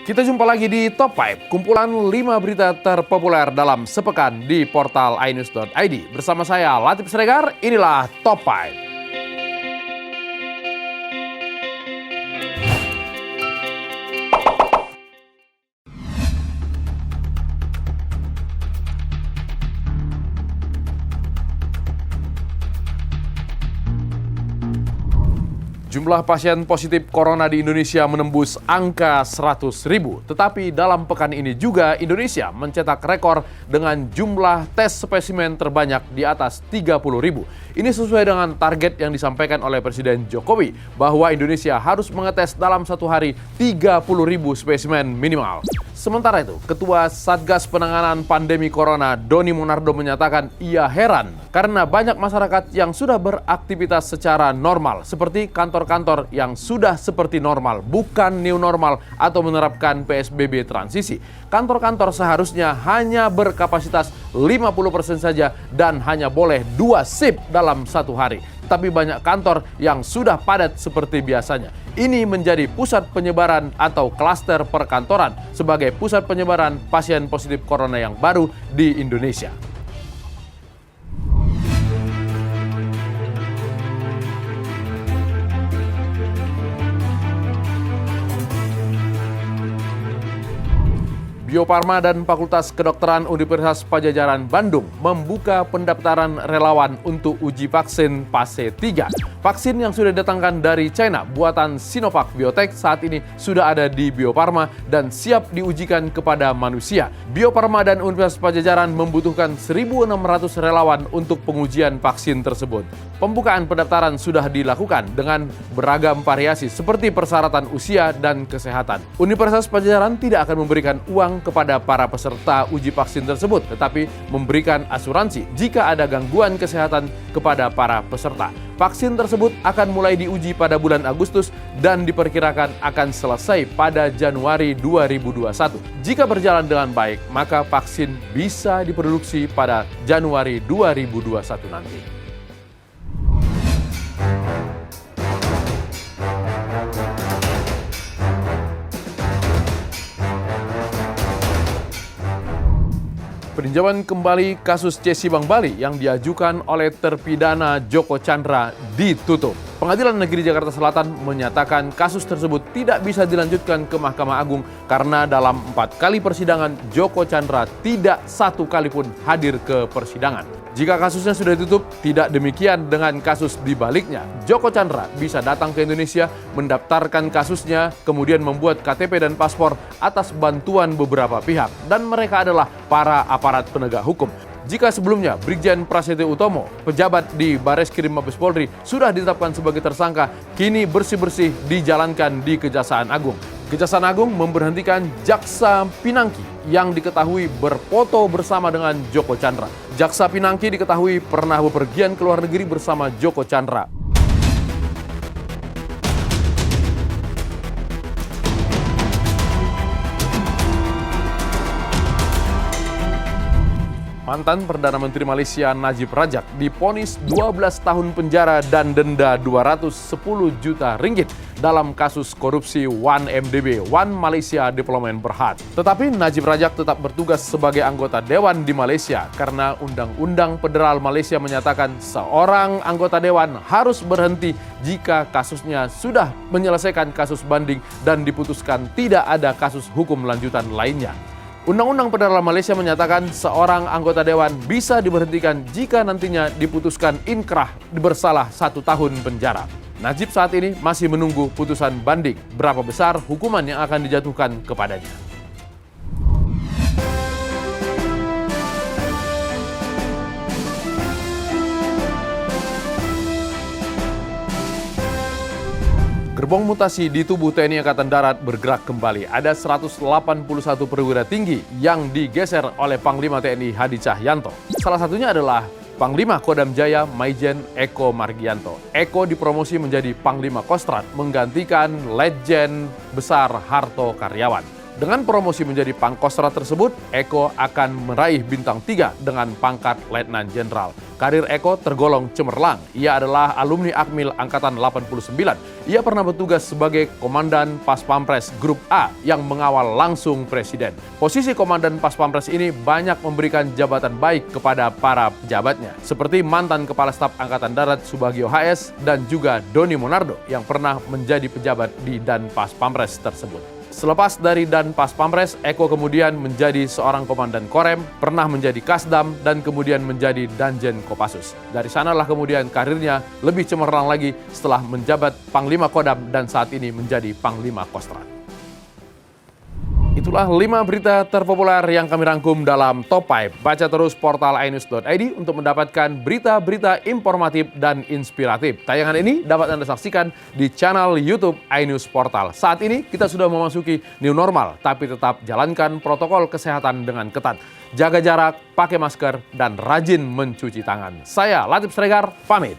Kita jumpa lagi di Top 5, kumpulan 5 berita terpopuler dalam sepekan di portal inews.id. Bersama saya Latif Sregar, inilah Top 5. Jumlah pasien positif corona di Indonesia menembus angka 100.000. Tetapi dalam pekan ini juga Indonesia mencetak rekor dengan jumlah tes spesimen terbanyak di atas 30.000. Ini sesuai dengan target yang disampaikan oleh Presiden Jokowi bahwa Indonesia harus mengetes dalam satu hari 30.000 spesimen minimal. Sementara itu, Ketua Satgas Penanganan Pandemi Corona Doni Monardo menyatakan ia heran karena banyak masyarakat yang sudah beraktivitas secara normal seperti kantor-kantor yang sudah seperti normal, bukan new normal atau menerapkan PSBB transisi. Kantor-kantor seharusnya hanya berkapasitas 50% saja dan hanya boleh 2 shift dalam satu hari. Tapi banyak kantor yang sudah padat seperti biasanya. Ini menjadi pusat penyebaran atau klaster perkantoran sebagai pusat penyebaran pasien positif corona yang baru di Indonesia. Bio Farma dan Fakultas Kedokteran Universitas Padjadjaran Bandung membuka pendaftaran relawan untuk uji vaksin fase 3. Vaksin yang sudah didatangkan dari China buatan Sinovac Biotech saat ini sudah ada di Bio Farma dan siap diujikan kepada manusia. Bio Farma dan Universitas Padjadjaran membutuhkan 1.600 relawan untuk pengujian vaksin tersebut. Pembukaan pendaftaran sudah dilakukan dengan beragam variasi seperti persyaratan usia dan kesehatan. Universitas Padjadjaran tidak akan memberikan uang kepada para peserta uji vaksin tersebut, tetapi memberikan asuransi jika ada gangguan kesehatan kepada para peserta. Vaksin tersebut akan mulai diuji pada bulan Agustus dan diperkirakan akan selesai pada Januari 2021. Jika berjalan dengan baik, maka vaksin bisa diproduksi pada Januari 2021 nanti. Peninjauan kembali kasus Cesi Bank Bali yang diajukan oleh terpidana Joko Chandra ditutup. Pengadilan Negeri Jakarta Selatan menyatakan kasus tersebut tidak bisa dilanjutkan ke Mahkamah Agung karena dalam 4 kali persidangan Joko Chandra tidak satu kali pun hadir ke persidangan. Jika kasusnya sudah ditutup, tidak demikian dengan kasus di baliknya. Joko Chandra bisa datang ke Indonesia, mendaftarkan kasusnya, kemudian membuat KTP dan paspor atas bantuan beberapa pihak. Dan mereka adalah para aparat penegak hukum. Jika sebelumnya Brigjen Prasetyo Utomo, pejabat di Bareskrim Mabes Polri, sudah ditetapkan sebagai tersangka, kini bersih-bersih dijalankan di Kejaksaan Agung. Kejaksaan Agung memberhentikan Jaksa Pinangki yang diketahui berfoto bersama dengan Joko Chandra. Jaksa Pinangki diketahui pernah bepergian ke luar negeri bersama Joko Chandra. Mantan Perdana Menteri Malaysia Najib Razak divonis 12 tahun penjara dan denda 210 juta ringgit dalam kasus korupsi 1MDB, One Malaysia Development Berhad. Tetapi Najib Razak tetap bertugas sebagai anggota dewan di Malaysia karena Undang-Undang Federal Malaysia menyatakan seorang anggota dewan harus berhenti jika kasusnya sudah menyelesaikan kasus banding dan diputuskan tidak ada kasus hukum lanjutan lainnya. Undang-Undang Federal Malaysia menyatakan seorang anggota dewan bisa diberhentikan jika nantinya diputuskan inkrah bersalah 1 tahun penjara. Najib saat ini masih menunggu putusan banding berapa besar hukuman yang akan dijatuhkan kepadanya. Gerbong mutasi di tubuh TNI Angkatan Darat bergerak kembali. Ada 181 perwira tinggi yang digeser oleh Panglima TNI Hadi Cahyanto. Salah satunya adalah Panglima Kodam Jaya Maijen Eko Margianto. Eko dipromosi menjadi Panglima Kostrat menggantikan Letjen Besar Harto Karyawan. Dengan promosi menjadi Pangkostrat tersebut, Eko akan meraih bintang 3 dengan pangkat Letnan Jenderal. Karir Eko tergolong cemerlang. Ia adalah alumni Akmil Angkatan 89. Ia pernah bertugas sebagai Komandan Pas Pampres Grup A yang mengawal langsung Presiden. Posisi Komandan Pas Pampres ini banyak memberikan jabatan baik kepada para pejabatnya, seperti mantan Kepala Staf Angkatan Darat Subagio HS dan juga Doni Monardo yang pernah menjadi pejabat di Dan Pas Pampres tersebut. Selepas dari Dan Pas Pampres, Eko kemudian menjadi seorang komandan Korem, pernah menjadi Kasdam, dan kemudian menjadi Danjen Kopassus. Dari sanalah kemudian karirnya lebih cemerlang lagi setelah menjabat Panglima Kodam dan saat ini menjadi Panglima Kostrat. Itulah 5 berita terpopuler yang kami rangkum dalam Top 5. Baca terus portal inews.id untuk mendapatkan berita-berita informatif dan inspiratif. Tayangan ini dapat Anda saksikan di channel YouTube iNews Portal. Saat ini kita sudah memasuki new normal, tapi tetap jalankan protokol kesehatan dengan ketat. Jaga jarak, pakai masker, dan rajin mencuci tangan. Saya Latif Sregar, pamit.